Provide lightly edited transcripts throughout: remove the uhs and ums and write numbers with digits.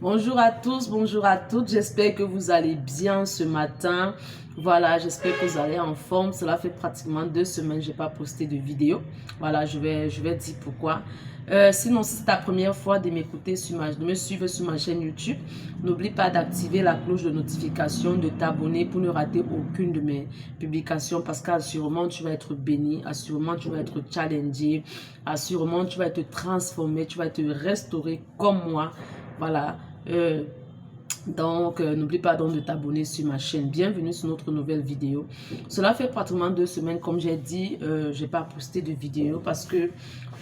Bonjour à tous, bonjour à toutes. J'espère que vous allez bien ce matin. Voilà, j'espère que vous allez en forme. Cela fait pratiquement 2 semaines que je n'ai pas posté de vidéo. Voilà, je vais dire pourquoi. Sinon, si c'est ta première fois de m'écouter, de me suivre sur ma chaîne YouTube, n'oublie pas d'activer la cloche de notification, de t'abonner pour ne rater aucune de mes publications parce qu'assurément, tu vas être béni, assurément, tu vas être challengé, assurément, tu vas être transformé, tu vas être restauré comme moi. Voilà. N'oublie pas donc de t'abonner sur ma chaîne. Bienvenue sur notre nouvelle vidéo. Cela fait pratiquement 2 semaines, comme j'ai dit, je n'ai pas posté de vidéo parce que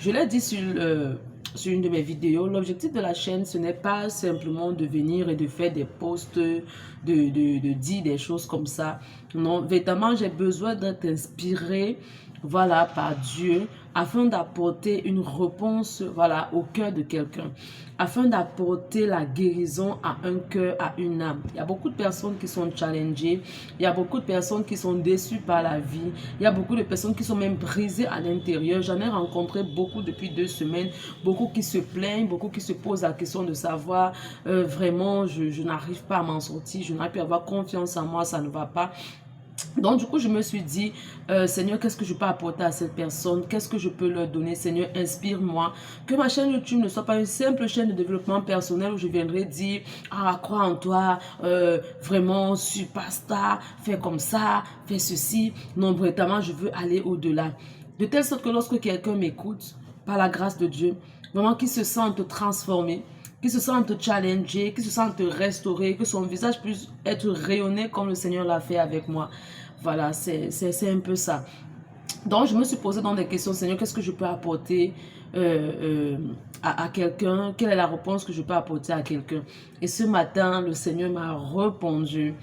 je l'ai dit sur une de mes vidéos. L'objectif de la chaîne, ce n'est pas simplement de venir et de faire des posts, de dire des choses comme ça. Non, véritablement, j'ai besoin d'être inspiré, voilà, par Dieu, afin d'apporter une réponse, voilà, au cœur de quelqu'un, afin d'apporter la guérison à un cœur, à une âme. Il y a beaucoup de personnes qui sont challengées, il y a beaucoup de personnes qui sont déçues par la vie, il y a beaucoup de personnes qui sont même brisées à l'intérieur. J'en ai rencontré beaucoup depuis 2 semaines, beaucoup qui se plaignent, beaucoup qui se posent la question de savoir, vraiment, je n'arrive pas à m'en sortir, je n'arrive plus à avoir confiance en moi, ça ne va pas. Donc, du coup, je me suis dit, Seigneur, qu'est-ce que je peux apporter à cette personne? Qu'est-ce que je peux leur donner? Seigneur, inspire-moi. Que ma chaîne YouTube ne soit pas une simple chaîne de développement personnel où je viendrai dire, ah, crois en toi, vraiment, superstar, fais comme ça, fais ceci. Non, vraiment, je veux aller au-delà. De telle sorte que lorsque quelqu'un m'écoute, par la grâce de Dieu, vraiment qu'il se sente transformé, qu'il se sente challengé, qu'il se sente restauré, que son visage puisse être rayonné comme le Seigneur l'a fait avec moi. Voilà, c'est un peu ça. Donc, je me suis posé dans des questions, Seigneur, qu'est-ce que je peux apporter à quelqu'un? Quelle est la réponse que je peux apporter à quelqu'un? Et ce matin, le Seigneur m'a répondu.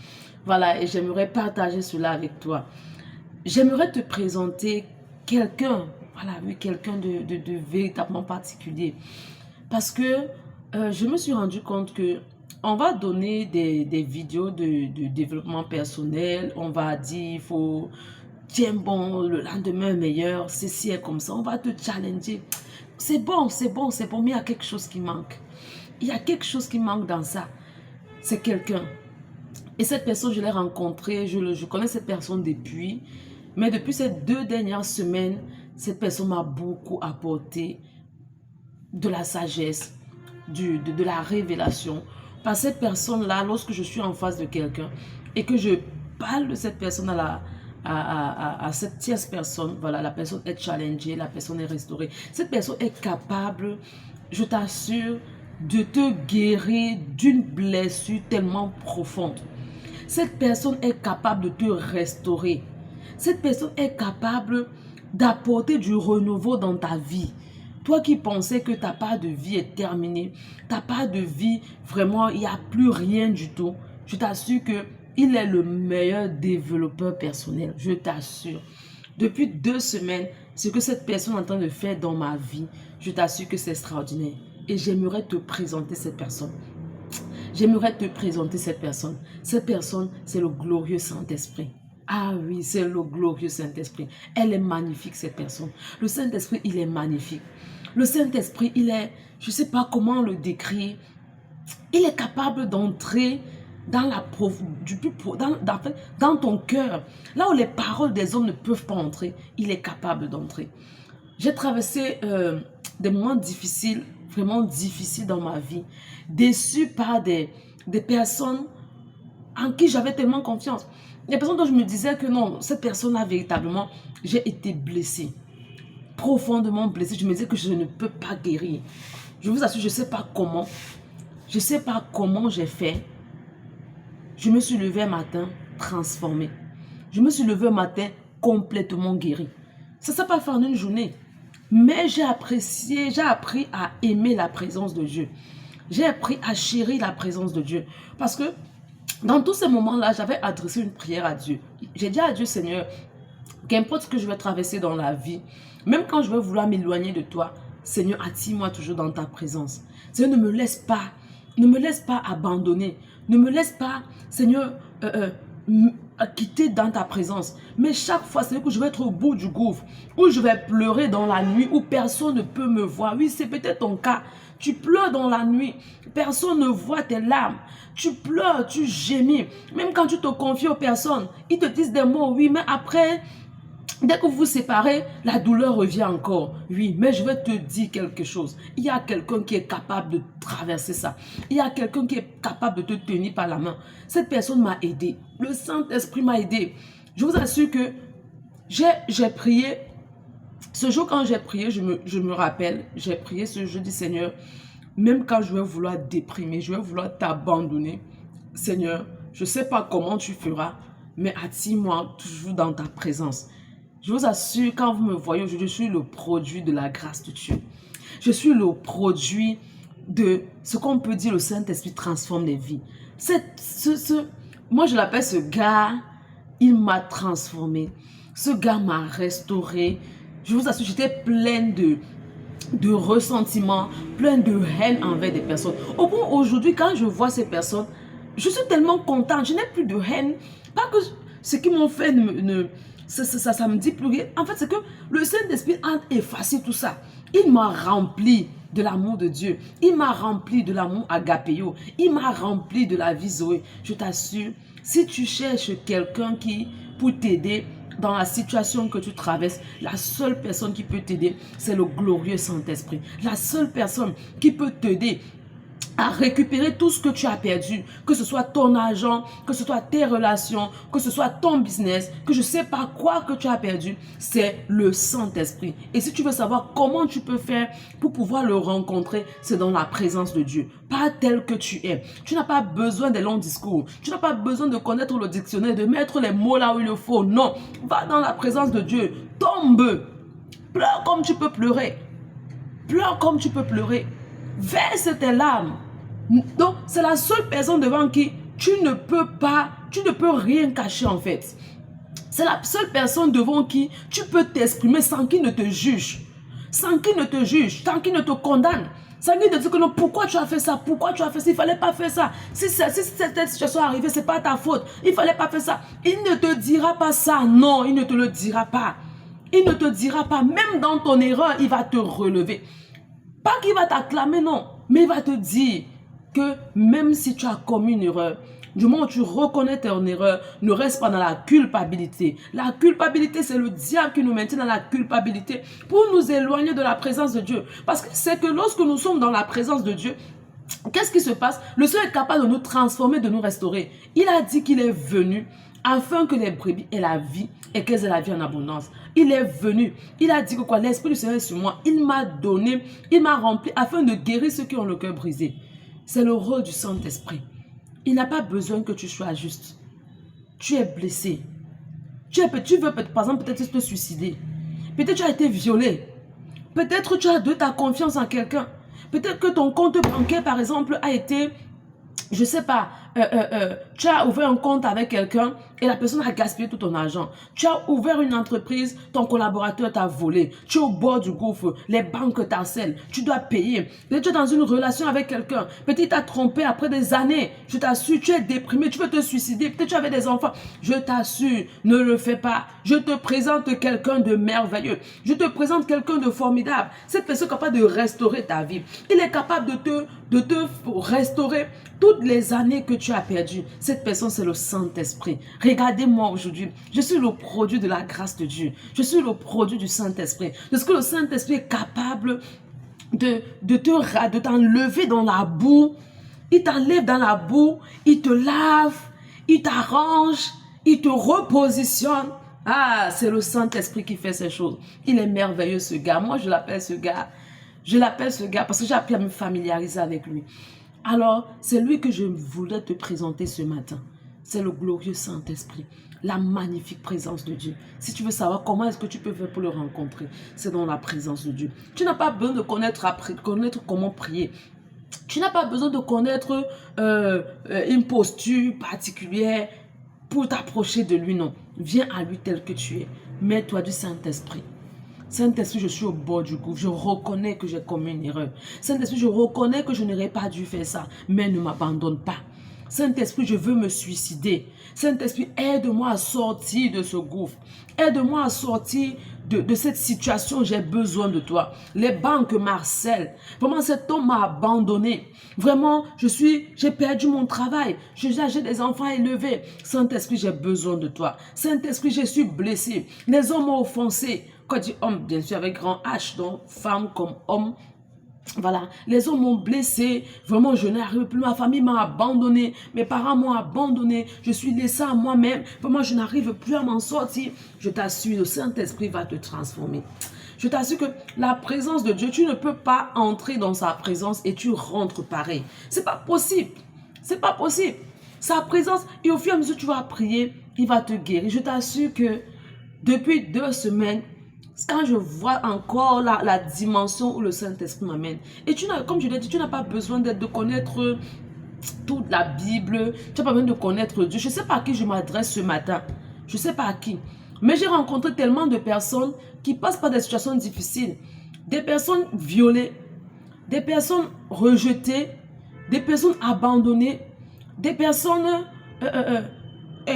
Voilà, et j'aimerais partager cela avec toi. J'aimerais te présenter quelqu'un, voilà, oui, quelqu'un de véritablement particulier. Parce que je me suis rendu compte que on va donner des vidéos de développement personnel. On va dire, il faut, tiens bon, le lendemain meilleur, ceci est comme ça. On va te challenger. C'est bon, c'est bon, c'est bon, mais il y a quelque chose qui manque. Il y a quelque chose qui manque dans ça. C'est quelqu'un. Et cette personne, je l'ai rencontrée, je connais cette personne depuis. Mais depuis ces 2 dernières semaines, cette personne m'a beaucoup apporté de la sagesse, de la révélation. Par cette personne-là, lorsque je suis en face de quelqu'un et que je parle de cette personne à cette tierce personne, voilà, la personne est challengée, la personne est restaurée. Cette personne est capable, je t'assure, de te guérir d'une blessure tellement profonde. Cette personne est capable de te restaurer. Cette personne est capable d'apporter du renouveau dans ta vie. Toi qui pensais que ta part de vie est terminée, ta part de vie, vraiment, il n'y a plus rien du tout. Je t'assure qu'il est le meilleur développeur personnel. Je t'assure. Depuis 2 semaines, ce que cette personne est en train de faire dans ma vie, je t'assure que c'est extraordinaire. Et j'aimerais te présenter cette personne. J'aimerais te présenter cette personne. Cette personne, c'est le glorieux Saint-Esprit. Ah oui, c'est le glorieux Saint-Esprit. Elle est magnifique, cette personne. Le Saint-Esprit, il est magnifique. Le Saint-Esprit, il est, je ne sais pas comment le décrire, il est capable d'entrer dans dans ton cœur. Là où les paroles des hommes ne peuvent pas entrer, il est capable d'entrer. J'ai traversé des moments difficiles, vraiment difficiles dans ma vie, déçu par des personnes en qui j'avais tellement confiance. Des personnes dont je me disais que non, cette personne-là, véritablement, j'ai été blessée, profondément blessée. Je me disais que je ne peux pas guérir. Je vous assure, je ne sais pas comment. Je ne sais pas comment j'ai fait. Je me suis levée un matin transformée. Je me suis levée un matin complètement guérie. Ça ne s'est pas fait en une journée. Mais j'ai appris à aimer la présence de Dieu. J'ai appris à chérir la présence de Dieu. Parce que dans tous ces moments-là, j'avais adressé une prière à Dieu. J'ai dit à Dieu, Seigneur, qu'importe ce que je vais traverser dans la vie, même quand je vais vouloir m'éloigner de toi, Seigneur, attire-moi toujours dans ta présence. Seigneur, ne me laisse pas abandonner. Ne me laisse pas, Seigneur, quitter dans ta présence. Mais chaque fois, c'est que je vais être au bout du gouffre, où je vais pleurer dans la nuit, où personne ne peut me voir. Oui, c'est peut-être ton cas. Tu pleures dans la nuit, personne ne voit tes larmes. Tu pleures, tu gémis. Même quand tu te confies aux personnes, ils te disent des mots, oui, mais après, dès que vous vous séparez, la douleur revient encore. Oui, mais je vais te dire quelque chose. Il y a quelqu'un qui est capable de traverser ça. Il y a quelqu'un qui est capable de te tenir par la main. Cette personne m'a aidé. Le Saint-Esprit m'a aidé. Je vous assure que j'ai prié. Ce jour, quand j'ai prié, je me rappelle, j'ai prié ce jour, je dis Seigneur, même quand je vais vouloir déprimer, je vais vouloir t'abandonner, Seigneur, je ne sais pas comment tu feras, mais attire-moi toujours dans ta présence. Je vous assure, quand vous me voyez aujourd'hui, je suis le produit de la grâce de Dieu. Je suis le produit de ce qu'on peut dire, le Saint-Esprit transforme les vies. Moi, je l'appelle ce gars, il m'a transformé. Ce gars m'a restauré. Je vous assure, j'étais pleine de ressentiments, pleine de haine envers des personnes. Au point aujourd'hui, quand je vois ces personnes, je suis tellement contente. Je n'ai plus de haine. Pas que ce qu'ils m'ont fait ça me dit plus rien. En fait, c'est que le Saint-Esprit a effacé tout ça. Il m'a rempli de l'amour de Dieu. Il m'a rempli de l'amour agapéo. Il m'a rempli de la vie Zoé. Je t'assure, si tu cherches quelqu'un pour t'aider dans la situation que tu traverses, la seule personne qui peut t'aider, c'est le glorieux Saint-Esprit. La seule personne qui peut t'aider à récupérer tout ce que tu as perdu, que ce soit ton argent, que ce soit tes relations, que ce soit ton business, que je ne sais pas quoi que tu as perdu, c'est le Saint-Esprit. Et si tu veux savoir comment tu peux faire pour pouvoir le rencontrer, c'est dans la présence de Dieu, pas tel que tu es. Tu n'as pas besoin des longs discours, tu n'as pas besoin de connaître le dictionnaire, de mettre les mots là où il le faut. Non, va dans la présence de Dieu, tombe, pleure comme tu peux pleurer, pleure comme tu peux pleurer, verse tes larmes. Donc, c'est la seule personne devant qui tu ne peux rien cacher en fait. C'est la seule personne devant qui tu peux t'exprimer sans qu'il ne te juge. Sans qu'il ne te juge, sans qu'il ne te condamne. Sans qu'il te dise que non, pourquoi tu as fait ça, pourquoi tu as fait ça, il ne fallait pas faire ça. Si cette situation est arrivée, ce n'est pas ta faute. Il ne fallait pas faire ça. Il ne te dira pas ça, non, il ne te le dira pas. Il ne te dira pas, même dans ton erreur, il va te relever. Pas qu'il va t'acclamer, non, mais il va te dire que même si tu as commis une erreur, du moment où tu reconnais ton erreur, ne reste pas dans la culpabilité. La culpabilité, c'est le diable qui nous maintient dans la culpabilité pour nous éloigner de la présence de Dieu. Parce que c'est que lorsque nous sommes dans la présence de Dieu, qu'est-ce qui se passe? Le Seigneur est capable de nous transformer, de nous restaurer. Il a dit qu'il est venu afin que les brebis aient la vie et qu'elles aient la vie en abondance. Il est venu. Il a dit que quoi? L'Esprit du Seigneur est sur moi. Il m'a donné, il m'a rempli afin de guérir ceux qui ont le cœur brisé. C'est le rôle du Saint-Esprit. Il n'a pas besoin que tu sois juste. Tu es blessé. Tu veux, par exemple, peut-être te suicider. Peut-être tu as été violé. Peut-être tu as donné ta confiance en quelqu'un. Peut-être que ton compte bancaire, par exemple, a été, je ne sais pas, tu as ouvert un compte avec quelqu'un et la personne a gaspillé tout ton argent. Tu as ouvert une entreprise, ton collaborateur t'a volé. Tu es au bord du gouffre, les banques t'harcèlent, tu dois payer. Peut-être tu es dans une relation avec quelqu'un, peut-être il t'a trompé après des années. Je t'assure, tu es déprimé, tu veux te suicider, peut-être tu avais des enfants. Je t'assure, ne le fais pas. Je te présente quelqu'un de merveilleux. Je te présente quelqu'un de formidable. Cette personne est capable de restaurer ta vie. Il est capable de te restaurer toutes les années que tu as perdues. Cette personne, c'est le Saint-Esprit. Regardez-moi aujourd'hui. Je suis le produit de la grâce de Dieu. Je suis le produit du Saint-Esprit. Parce que le Saint-Esprit est capable de t'enlever dans la boue. Il t'enlève dans la boue. Il te lave. Il t'arrange. Il te repositionne. Ah, c'est le Saint-Esprit qui fait ces choses. Il est merveilleux, ce gars. Moi, je l'appelle ce gars. Je l'appelle ce gars parce que j'ai appris à me familiariser avec lui. Alors, c'est lui que je voulais te présenter ce matin. C'est le glorieux Saint-Esprit, la magnifique présence de Dieu. Si tu veux savoir comment est-ce que tu peux faire pour le rencontrer, c'est dans la présence de Dieu. Tu n'as pas besoin de connaître comment prier. Tu n'as pas besoin de connaître une posture particulière pour t'approcher de lui, non. Viens à lui tel que tu es. Mets-toi du Saint-Esprit. Saint-Esprit, je suis au bord du gouffre. Je reconnais que j'ai commis une erreur. Saint-Esprit, je reconnais que je n'aurais pas dû faire ça. Mais ne m'abandonne pas. Saint-Esprit, je veux me suicider. Saint-Esprit, aide-moi à sortir de ce gouffre. Aide-moi à sortir de cette situation, j'ai besoin de toi. Les banques m'harcèlent. Vraiment, cet homme m'a abandonné. Vraiment, j'ai perdu mon travail. J'ai des enfants à élever. Saint-Esprit, j'ai besoin de toi. Saint-Esprit, je suis blessé. Les hommes m'ont offensé. Quand je dis homme, bien sûr, avec grand H, donc femme comme homme. Voilà, les hommes m'ont blessé, vraiment je n'arrive plus, ma famille m'a abandonné, mes parents m'ont abandonné, je suis laissé à moi-même, vraiment je n'arrive plus à m'en sortir. Je t'assure, le Saint-Esprit va te transformer. Je t'assure que la présence de Dieu, tu ne peux pas entrer dans sa présence et tu rentres pareil. C'est pas possible, c'est pas possible. Sa présence, et au fur et à mesure que tu vas prier, il va te guérir. Je t'assure que depuis 2 semaines, quand je vois encore la dimension où le Saint-Esprit m'amène. Et comme je l'ai dit, tu n'as pas besoin de connaître toute la Bible. Tu n'as pas besoin de connaître Dieu. Je ne sais pas à qui je m'adresse ce matin. Je ne sais pas à qui. Mais j'ai rencontré tellement de personnes qui passent par des situations difficiles. Des personnes violées, des personnes rejetées, des personnes abandonnées, des personnes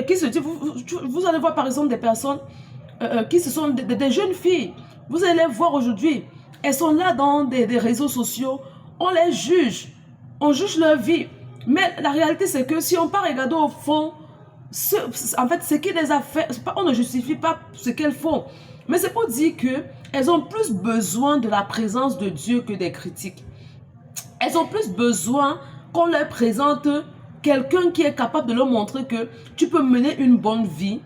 qui se disent... Vous allez voir par exemple des personnes qui ce sont des jeunes filles. Vous allez les voir aujourd'hui. Elles sont là dans des réseaux sociaux. On les juge. On juge leur vie. Mais la réalité, c'est que si on part regarder au fond, en fait, ce qui les a fait, on ne justifie pas ce qu'elles font. Mais c'est pour dire qu'elles ont plus besoin de la présence de Dieu que des critiques. Elles ont plus besoin qu'on leur présente quelqu'un qui est capable de leur montrer que tu peux mener une bonne vie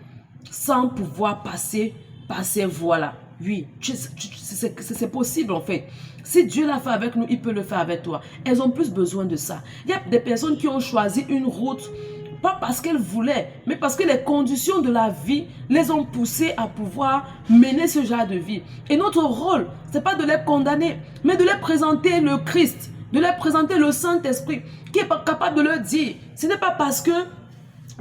sans pouvoir passer par ces voies-là. Oui, c'est possible en fait. Si Dieu l'a fait avec nous, il peut le faire avec toi. Elles ont plus besoin de ça. Il y a des personnes qui ont choisi une route, pas parce qu'elles voulaient, mais parce que les conditions de la vie les ont poussées à pouvoir mener ce genre de vie. Et notre rôle, ce n'est pas de les condamner, mais de les présenter le Christ, de leur présenter le Saint-Esprit, qui est capable de leur dire, ce n'est pas parce que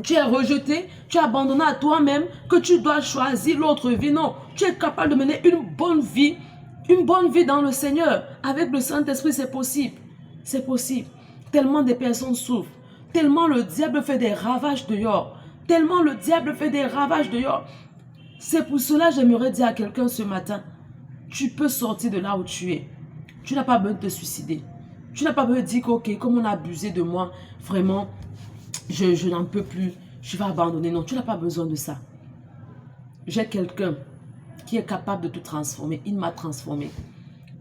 tu es rejeté, tu es abandonné à toi-même, que tu dois choisir l'autre vie. Non, tu es capable de mener une bonne vie dans le Seigneur. Avec le Saint-Esprit, c'est possible. C'est possible. Tellement de personnes souffrent. Tellement le diable fait des ravages dehors. Tellement le diable fait des ravages dehors. C'est pour cela que j'aimerais dire à quelqu'un ce matin, tu peux sortir de là où tu es. Tu n'as pas besoin de te suicider. Tu n'as pas besoin de dire que, ok, comme on a abusé de moi, vraiment, je n'en peux plus, je vais abandonner. Non, tu n'as pas besoin de ça. J'ai quelqu'un qui est capable de te transformer. Il m'a transformé.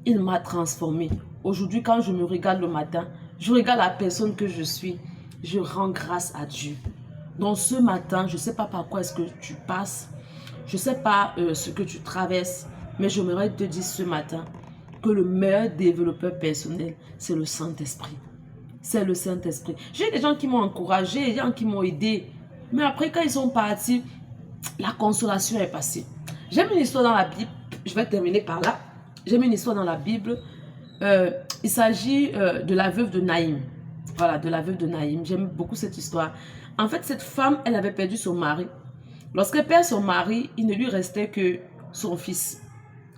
Il m'a transformé. Aujourd'hui, quand je me regarde le matin, je regarde la personne que je suis. Je rends grâce à Dieu. Donc ce matin, je ne sais pas par quoi est-ce que tu passes. Je ne sais pas ce que tu traverses. Mais j'aimerais te dire ce matin que le meilleur développeur personnel, c'est le Saint-Esprit. C'est le Saint-Esprit. J'ai des gens qui m'ont encouragé, des gens qui m'ont aidé. Mais après, quand ils sont partis, la consolation est passée. J'aime une histoire dans la Bible. Je vais terminer par là. J'aime une histoire dans la Bible. Il s'agit de la veuve de Naïm. Voilà, de la veuve de Naïm. J'aime beaucoup cette histoire. En fait, cette femme, elle avait perdu son mari. Lorsqu'elle perd son mari, il ne lui restait que son fils.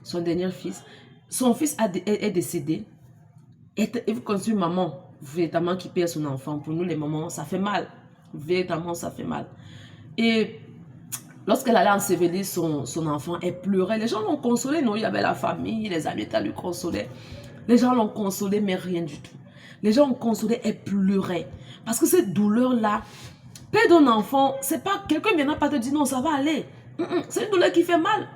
Son dernier fils. Son fils est décédé. Et vous connaissez une maman, véritablement, qui perd son enfant. Pour nous, les mamans, ça fait mal. Véritablement, ça fait mal. Et lorsqu'elle allait ensevelir son enfant, elle pleurait. Les gens l'ont consolé. Non, il y avait la famille, les amis qui lui consolaient. Les gens l'ont consolé, mais rien du tout. Les gens l'ont consolé, elle pleurait. Parce que cette douleur-là, perdre un enfant, c'est pas quelqu'un ne viendra pas te dire non, ça va aller. C'est une douleur qui fait mal.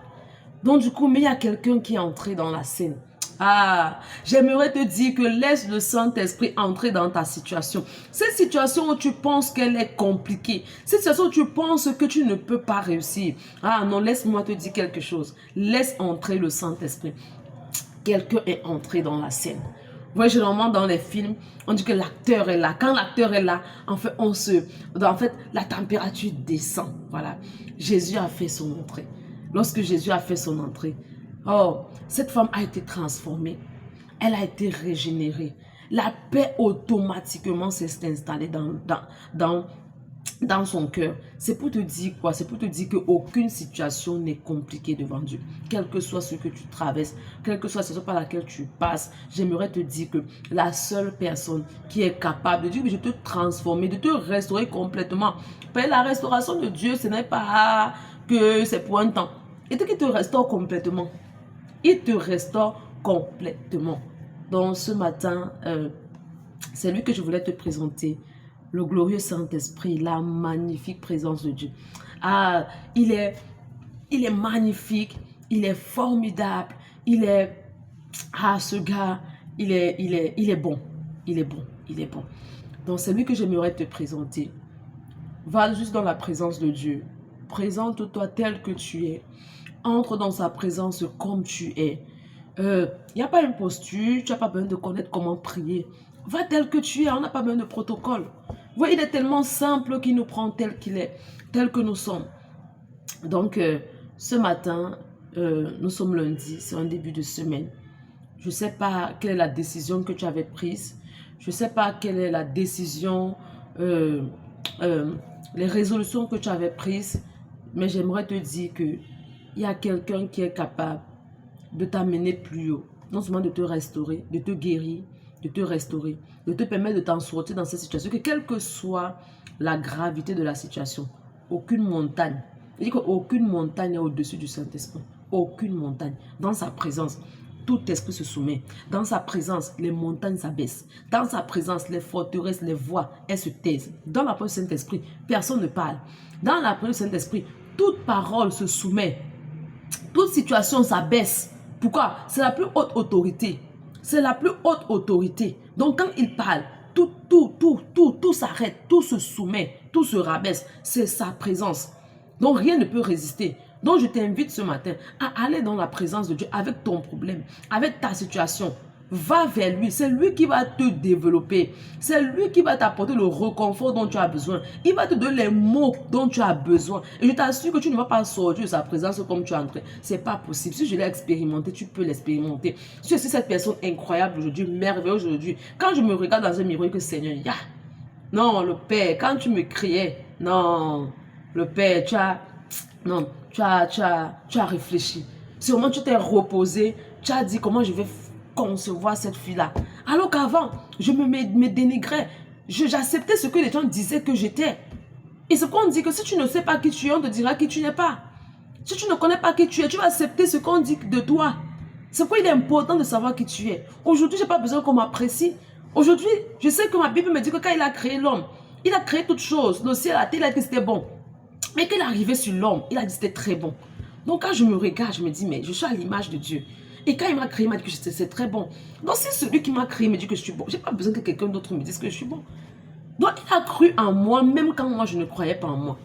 Donc du coup, mais il y a quelqu'un qui est entré dans la scène. Ah, j'aimerais te dire que laisse le Saint-Esprit entrer dans ta situation. Cette situation où tu penses qu'elle est compliquée, cette situation où tu penses que tu ne peux pas réussir. Ah non, laisse-moi te dire quelque chose. Laisse entrer le Saint-Esprit. Quelqu'un est entré dans la scène. Vous voyez, généralement dans les films, on dit que l'acteur est là. Quand l'acteur est là, en fait, la température descend. Voilà. Jésus a fait son entrée. Lorsque Jésus a fait son entrée, oh, cette femme a été transformée. Elle a été régénérée. La paix automatiquement s'est installée dans dans son cœur, c'est pour te dire quoi? C'est pour te dire qu'aucune situation n'est compliquée devant Dieu. Quel que soit ce que tu traverses, quelle que soit la situation par laquelle tu passes, j'aimerais te dire que la seule personne qui est capable de dire que je te transformer, de te restaurer complètement. Mais la restauration de Dieu, ce n'est pas que c'est pour un temps. Et qu'il te restaure complètement. Il te restaure complètement. Donc ce matin, c'est lui que je voulais te présenter. Le glorieux Saint-Esprit, la magnifique présence de Dieu. Ah, il est magnifique, il est formidable, il est, ce gars, il est bon, il est bon, il est bon. Donc c'est lui que j'aimerais te présenter. Va juste dans la présence de Dieu. Présente-toi tel que tu es. Entre dans sa présence comme tu es. Il n'y a pas une posture, tu n'as pas besoin de connaître comment prier. Va tel que tu es, on n'a pas besoin de protocole. Vous voyez, il est tellement simple qu'il nous prend tel qu'il est, tel que nous sommes. Donc, ce matin, nous sommes lundi, c'est un début de semaine. Je ne sais pas quelle est la décision que tu avais prise. Je ne sais pas quelle est la décision, les résolutions que tu avais prises. Mais j'aimerais te dire qu'il y a quelqu'un qui est capable de t'amener plus haut. Non seulement de te restaurer, de te guérir, de te restaurer, de te permettre de t'en sortir dans cette situation. Que quelle que soit la gravité de la situation, aucune montagne, je dis qu'aucune montagne est au-dessus du Saint-Esprit. Aucune montagne. Dans sa présence, tout esprit se soumet. Dans sa présence, les montagnes s'abaissent. Dans sa présence, les forteresses, les voix, elles se taisent. Dans la présence du Saint-Esprit, personne ne parle. Dans la présence du Saint-Esprit, toute parole se soumet. Toute situation s'abaisse. Pourquoi? C'est la plus haute autorité. C'est la plus haute autorité. Donc quand il parle, tout s'arrête, tout se soumet, tout se rabaisse. C'est sa présence. Donc rien ne peut résister. Donc je t'invite ce matin à aller dans la présence de Dieu avec ton problème, avec ta situation. Va vers lui, c'est lui qui va te développer. C'est lui qui va t'apporter le réconfort dont tu as besoin. Il va te donner les mots dont tu as besoin. Et je t'assure que tu ne vas pas sortir de sa présence comme tu es entré. Ce n'est pas possible. Si je l'ai expérimenté, tu peux l'expérimenter. Si je suis cette personne incroyable aujourd'hui, merveilleuse aujourd'hui, quand je me regarde dans un miroir, que Seigneur, non, le Père, quand tu me criais, non, le Père, tu as réfléchi. Sûrement tu t'es reposé, tu as dit comment je vais concevoir cette fille-là. Alors qu'avant, je me dénigrais. J'acceptais ce que les gens disaient que j'étais. Et ce qu'on dit que si tu ne sais pas qui tu es, on te dira qui tu n'es pas. Si tu ne connais pas qui tu es, tu vas accepter ce qu'on dit de toi. C'est pourquoi il est important de savoir qui tu es. Aujourd'hui, je n'ai pas besoin qu'on m'apprécie. Aujourd'hui, je sais que ma Bible me dit que quand il a créé l'homme, il a créé toutes choses. Le ciel, la terre, il a dit que c'était bon. Mais quand il est arrivé sur l'homme, il a dit que c'était très bon. Donc quand je me regarde, je me dis, mais je suis à l'image de Dieu. Et quand il m'a créé, il m'a dit que c'est très bon. Donc si celui qui m'a créé me dit que je suis bon, je n'ai pas besoin que quelqu'un d'autre me dise que je suis bon. Donc il a cru en moi, même quand moi je ne croyais pas en moi.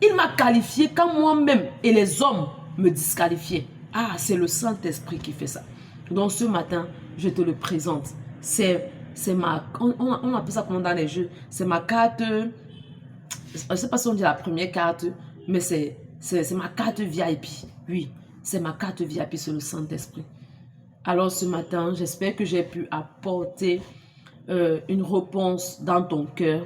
Il m'a qualifié quand moi-même et les hommes me disqualifiaient. Ah, c'est le Saint-Esprit qui fait ça. Donc ce matin, je te le présente. C'est ma... On appelle ça comment dans les jeux. C'est ma carte... Je ne sais pas si on dit la première carte, mais c'est ma carte VIP. Oui, c'est ma carte VIP, c'est le Saint-Esprit. Alors ce matin, j'espère que j'ai pu apporter une réponse dans ton cœur.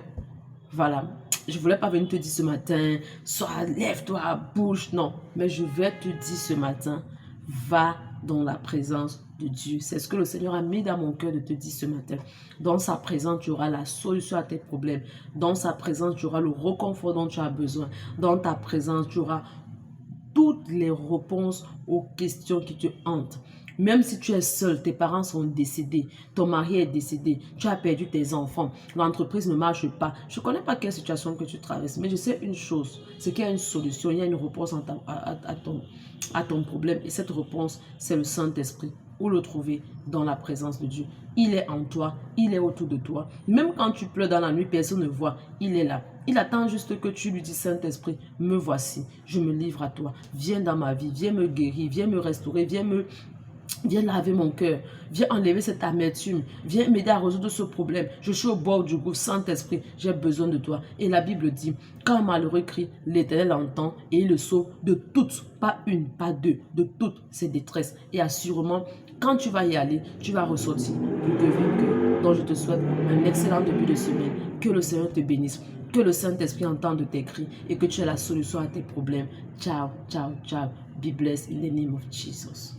Voilà. Je ne voulais pas venir te dire ce matin, sois, lève-toi, bouge. Non, mais je vais te dire ce matin, va dans la présence de Dieu. C'est ce que le Seigneur a mis dans mon cœur de te dire ce matin. Dans sa présence, tu auras la solution à tes problèmes. Dans sa présence, tu auras le réconfort dont tu as besoin. Dans ta présence, tu auras toutes les réponses aux questions qui te hantent. Même si tu es seul, tes parents sont décédés, ton mari est décédé, tu as perdu tes enfants, l'entreprise ne marche pas. Je ne connais pas quelle situation que tu traverses, mais je sais une chose, c'est qu'il y a une solution, il y a une réponse à ton problème. Et cette réponse, c'est le Saint-Esprit. Où le trouver? Dans la présence de Dieu. Il est en toi, il est autour de toi. Même quand tu pleures dans la nuit, personne ne voit, il est là. Il attend juste que tu lui dises, Saint-Esprit, me voici, je me livre à toi. Viens dans ma vie, viens me guérir, viens me restaurer, viens laver mon cœur, viens enlever cette amertume, viens m'aider à résoudre ce problème. Je suis au bord du gouffre, Saint-Esprit, j'ai besoin de toi. Et la Bible dit, quand un malheureux crie, l'Éternel entend et il le sauve de toutes, pas une, pas deux, de toutes ses détresses. Et assurément, quand tu vas y aller, tu vas ressortir plus que vainqueur. Donc je te souhaite un excellent début de semaine. Que le Seigneur te bénisse. Que le Saint-Esprit entende tes cris et que tu aies la solution à tes problèmes. Ciao, ciao, ciao. Be blessed in the name of Jesus.